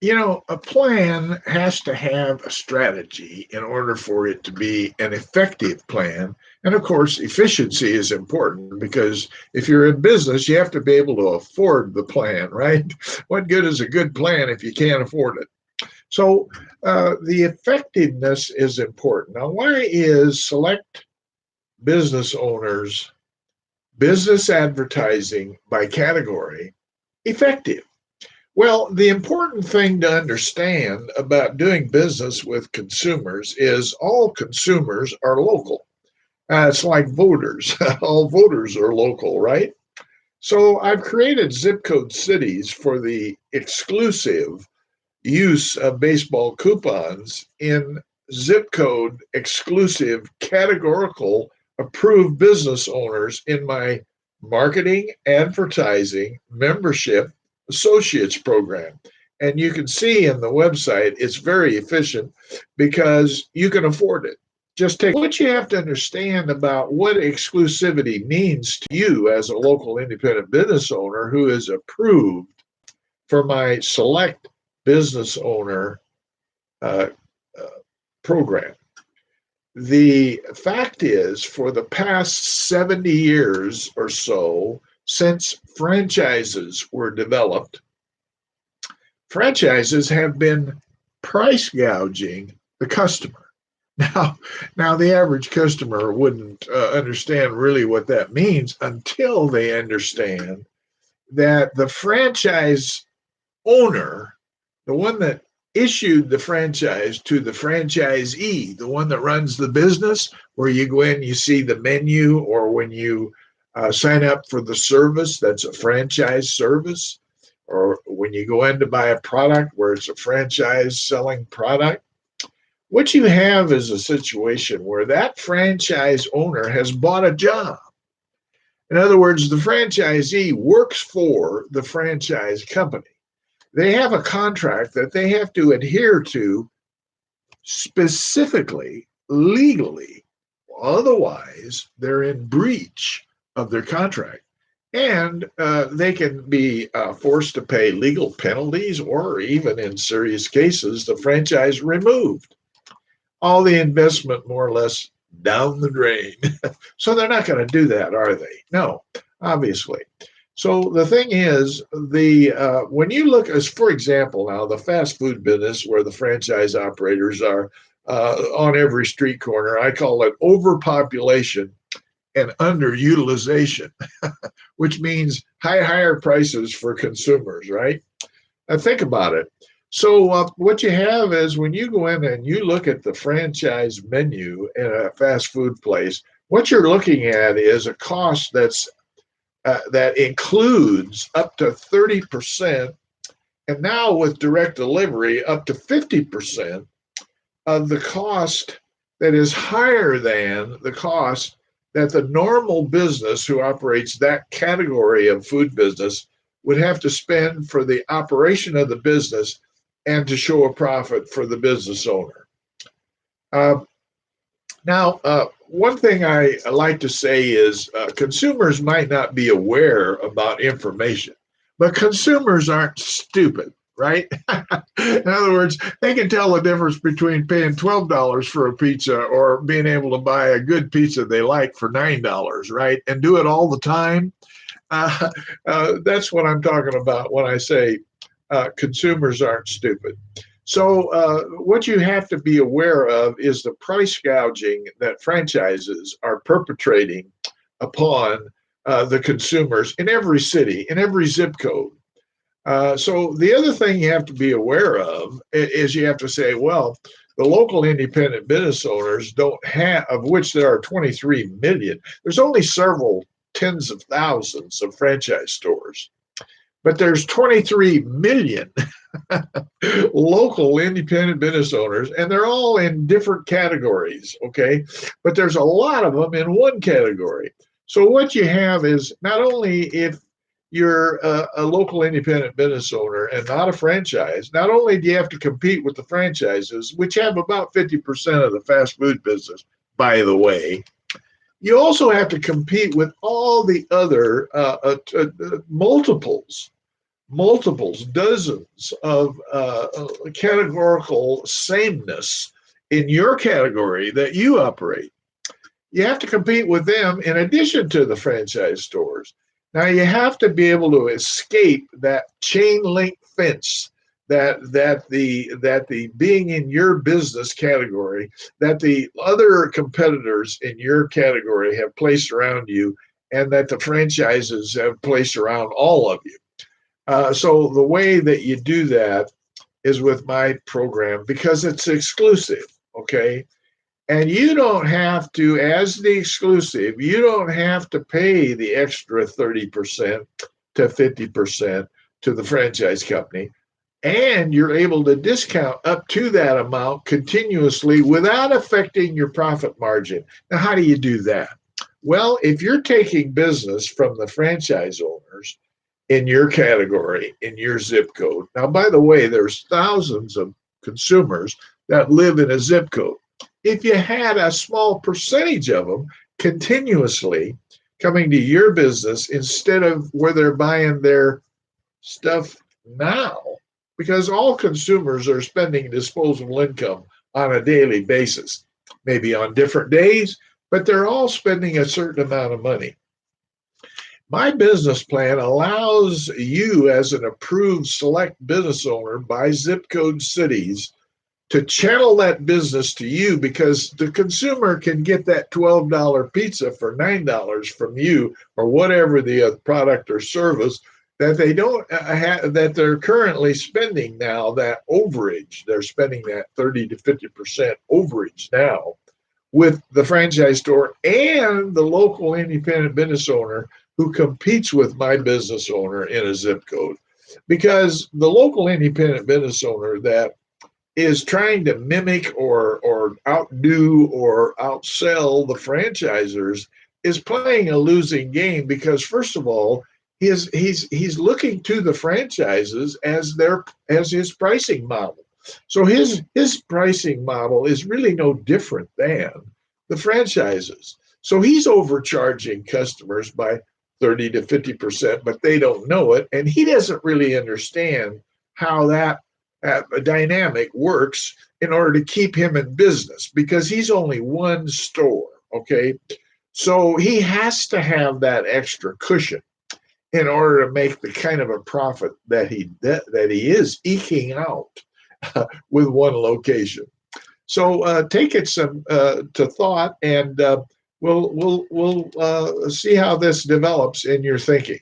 A plan has to have a strategy in order for it to be an effective plan. And of course, efficiency is important because if you're in business, you have to be able to afford the plan, right? What good is a good plan if you can't afford it? So the effectiveness is important. Now, why is select business owners business advertising by category effective? Well, the important thing to understand about doing business with consumers is all consumers are local. It's like voters. All voters are local, right? So I've created zip code cities for the exclusive use of baseball coupons in zip code exclusive categorical approved business owners in my marketing, advertising, membership, associates program. And you can see in the website, it's very efficient because you can afford it. Just take what you have to understand about what exclusivity means to you as a local independent business owner who is approved for my select business owner uh, uh, program. The fact is, for the past 70 years or so, since franchises were developed, franchises have been price gouging the customer. Now, now the average customer wouldn't understand really what that means until they understand that the franchise owner, the one that issued the franchise to the franchisee, the one that runs the business, where you go in, you see the menu, or when you sign up for the service, that's a franchise service, or when you go in to buy a product where it's a franchise selling product. What you have is a situation where that franchise owner has bought a job. In other words, the franchisee works for the franchise company. They have a contract that they have to adhere to specifically, legally. Otherwise, they're in breach of their contract. And they can be forced to pay legal penalties or even in serious cases, the franchise removed. All the investment more or less down the drain. So they're not going to do that, are they? No, obviously. So the thing is, the when you look as, for example, now the fast food business where the franchise operators are on every street corner, I call it overpopulation and underutilization, which means higher prices for consumers, right? Think about it. So what you have is when you go in and you look at the franchise menu in a fast food place, what you're looking at is a cost that includes up to 30%, and now with direct delivery, up to 50% of the cost that is higher than the cost that the normal business who operates that category of food business would have to spend for the operation of the business and to show a profit for the business owner. Now, one thing I like to say is consumers might not be aware about information, but consumers aren't stupid, right? In other words, they can tell the difference between paying $12 for a pizza or being able to buy a good pizza they like for $9, right? And do it all the time. That's what I'm talking about when I say consumers aren't stupid. So what you have to be aware of is the price gouging that franchises are perpetrating upon the consumers in every city, in every zip code. So the other thing you have to be aware of is you have to say, well, the local independent business owners don't have, of which there are 23 million, there's only several tens of thousands of franchise stores, but there's 23 million local independent business owners, and they're all in different categories, okay? But there's a lot of them in one category. So what you have is not only if you're a local independent business owner and not a franchise, not only do you have to compete with the franchises, which have about 50% of the fast food business, by the way, you also have to compete with all the other multiples multiples, dozens of categorical sameness in your category that you operate. You have to compete with them in addition to the franchise stores. Now you have to be able to escape that chain link fence that the being in your business category, that the other competitors in your category have placed around you, and that the franchises have placed around all of you. So the way that you do that is with my program because it's exclusive. Okay. And you don't have to, as the exclusive, you don't have to pay the extra 30% to 50% to the franchise company. And you're able to discount up to that amount continuously without affecting your profit margin. Now, how do you do that? Well, if you're taking business from the franchise owners in your category, in your zip code. Now, by the way, there's thousands of consumers that live in a zip code. If you had a small percentage of them continuously coming to your business instead of where they're buying their stuff now, because all consumers are spending disposable income on a daily basis, maybe on different days, but they're all spending a certain amount of money. My business plan allows you, as an approved select business owner by zip code cities, to channel that business to you because the consumer can get that $12 pizza for $9 from you or whatever the product or service that they don't that they're currently spending now, that overage. They're spending that 30 to 50% overage now with the franchise store and the local independent business owner who competes with my business owner in a zip code. Because the local independent business owner that is trying to mimic or outdo or outsell the franchisers is playing a losing game because, first of all, he's looking to the franchises as his pricing model. So his pricing model is really no different than the franchises. So he's overcharging customers by 30 to 50%, but they don't know it. And he doesn't really understand how that dynamic works in order to keep him in business because he's only one store. Okay. So he has to have that extra cushion in order to make the kind of a profit that he is eking out with one location. So take it some to thought, and we'll see how this develops in your thinking.